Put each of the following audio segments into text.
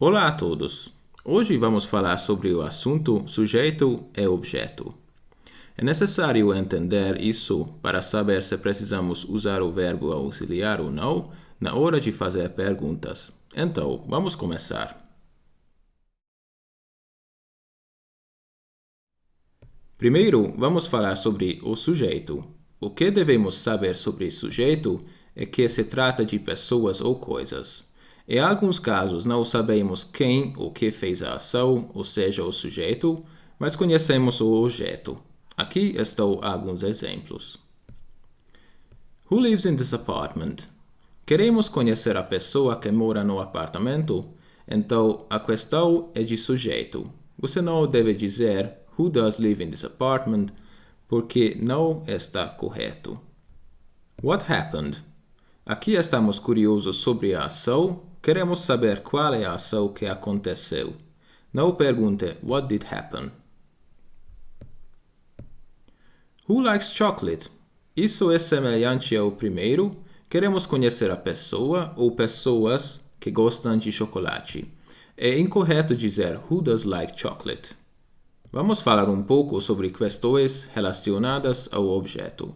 Olá a todos! Hoje vamos falar sobre o assunto sujeito e objeto. É necessário entender isso para saber se precisamos usar o verbo auxiliar ou não na hora de fazer perguntas. Então, vamos começar. Primeiro, vamos falar sobre o sujeito. O que devemos saber sobre sujeito é que se trata de pessoas ou coisas. Em alguns casos, não sabemos quem ou que fez a ação, ou seja, o sujeito, mas conhecemos o objeto. Aqui estão alguns exemplos. Who lives in this apartment? Queremos conhecer a pessoa que mora no apartamento, então a questão é de sujeito. Você não deve dizer Who does live in this apartment? Porque não está correto. What happened? Aqui estamos curiosos sobre a ação. Queremos saber qual é a ação que aconteceu. Não pergunte What did happen? Who likes chocolate? Isso é semelhante ao primeiro. Queremos conhecer a pessoa ou pessoas que gostam de chocolate. É incorreto dizer Who does like chocolate? Vamos falar um pouco sobre questões relacionadas ao objeto.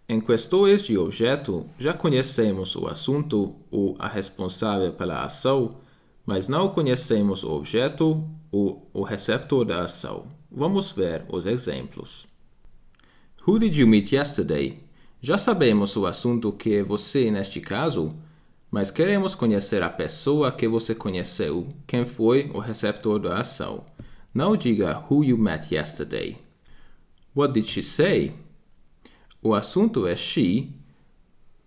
Em questões de objeto, já conhecemos o assunto ou a responsável pela ação, mas não conhecemos o objeto ou o receptor da ação. Vamos ver os exemplos. Who did you meet yesterday? Já sabemos o assunto que é você neste caso, mas queremos conhecer a pessoa que você conheceu, quem foi o receptor da ação. Não diga who you met yesterday. What did she say? O assunto é she,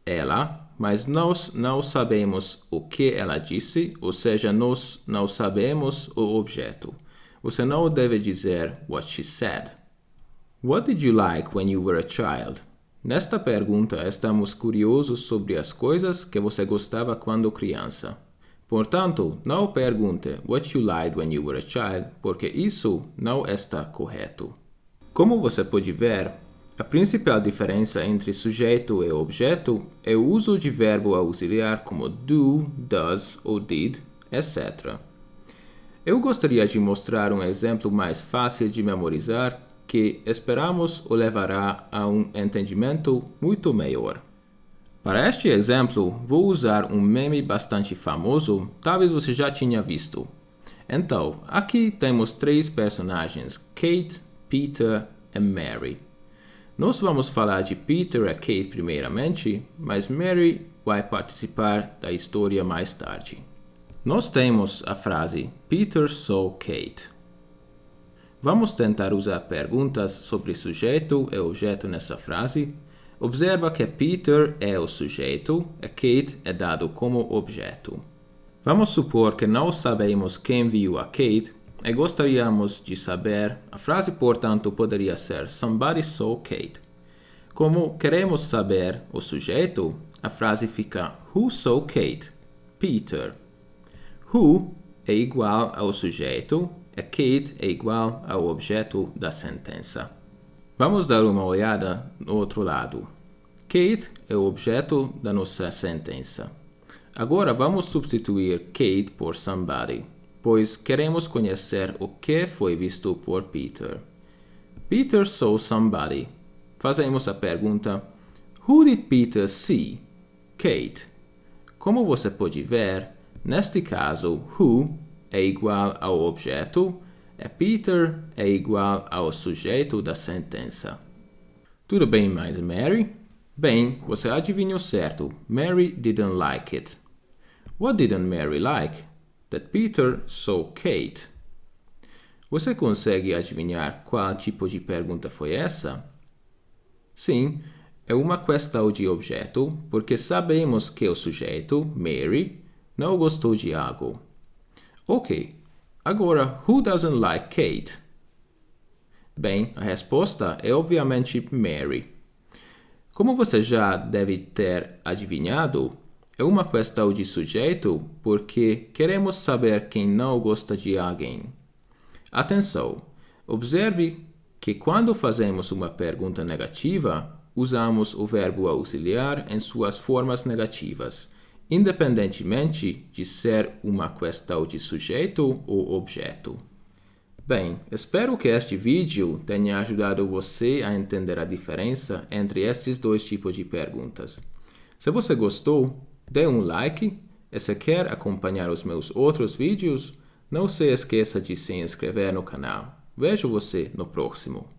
ela, mas nós não sabemos o que ela disse, ou seja, nós não sabemos o objeto. Você não deve dizer what she said. What did you like when you were a child? Nesta pergunta, estamos curiosos sobre as coisas que você gostava quando criança. Portanto, não pergunte what you liked when you were a child, porque isso não está correto. Como você pode ver, a principal diferença entre sujeito e objeto é o uso de verbo auxiliar como do, does ou did, etc. Eu gostaria de mostrar um exemplo mais fácil de memorizar que esperamos o levará a um entendimento muito maior. Para este exemplo, vou usar um meme bastante famoso, talvez você já tenha visto. Então, aqui temos três personagens, Kate, Peter e Mary. Nós vamos falar de Peter e Kate primeiramente, mas Mary vai participar da história mais tarde. Nós temos a frase Peter saw Kate. Vamos tentar usar perguntas sobre sujeito e objeto nessa frase. Observa que Peter é o sujeito e Kate é dado como objeto. Vamos supor que não sabemos quem viu a Kate e gostaríamos de saber. A frase, portanto, poderia ser Somebody saw Kate. Como queremos saber o sujeito, a frase fica Who saw Kate? Peter. Who é igual ao sujeito e Kate é igual ao objeto da sentença. Vamos dar uma olhada no outro lado. Kate é o objeto da nossa sentença. Agora vamos substituir Kate por somebody, pois queremos conhecer o que foi visto por Peter. Peter saw somebody. Fazemos a pergunta: Who did Peter see? Kate. Como você pode ver, neste caso, who é igual ao objeto e Peter é igual ao sujeito da sentença. Tudo bem, mais Mary? Bem, você adivinhou certo. Mary didn't like it. What didn't Mary like? That Peter saw Kate. Você consegue adivinhar qual tipo de pergunta foi essa? Sim, é uma questão de objeto, porque sabemos que o sujeito, Mary, não gostou de algo. Ok, agora, who doesn't like Kate? Bem, a resposta é obviamente Mary. Como você já deve ter adivinhado, é uma questão de sujeito porque queremos saber quem não gosta de alguém. Atenção, observe que quando fazemos uma pergunta negativa, usamos o verbo auxiliar em suas formas negativas. independentemente de ser uma questão de sujeito ou objeto. Bem, espero que este vídeo tenha ajudado você a entender a diferença entre esses dois tipos de perguntas. Se você gostou, dê um like e se quer acompanhar os meus outros vídeos, não se esqueça de se inscrever no canal. Vejo você no próximo.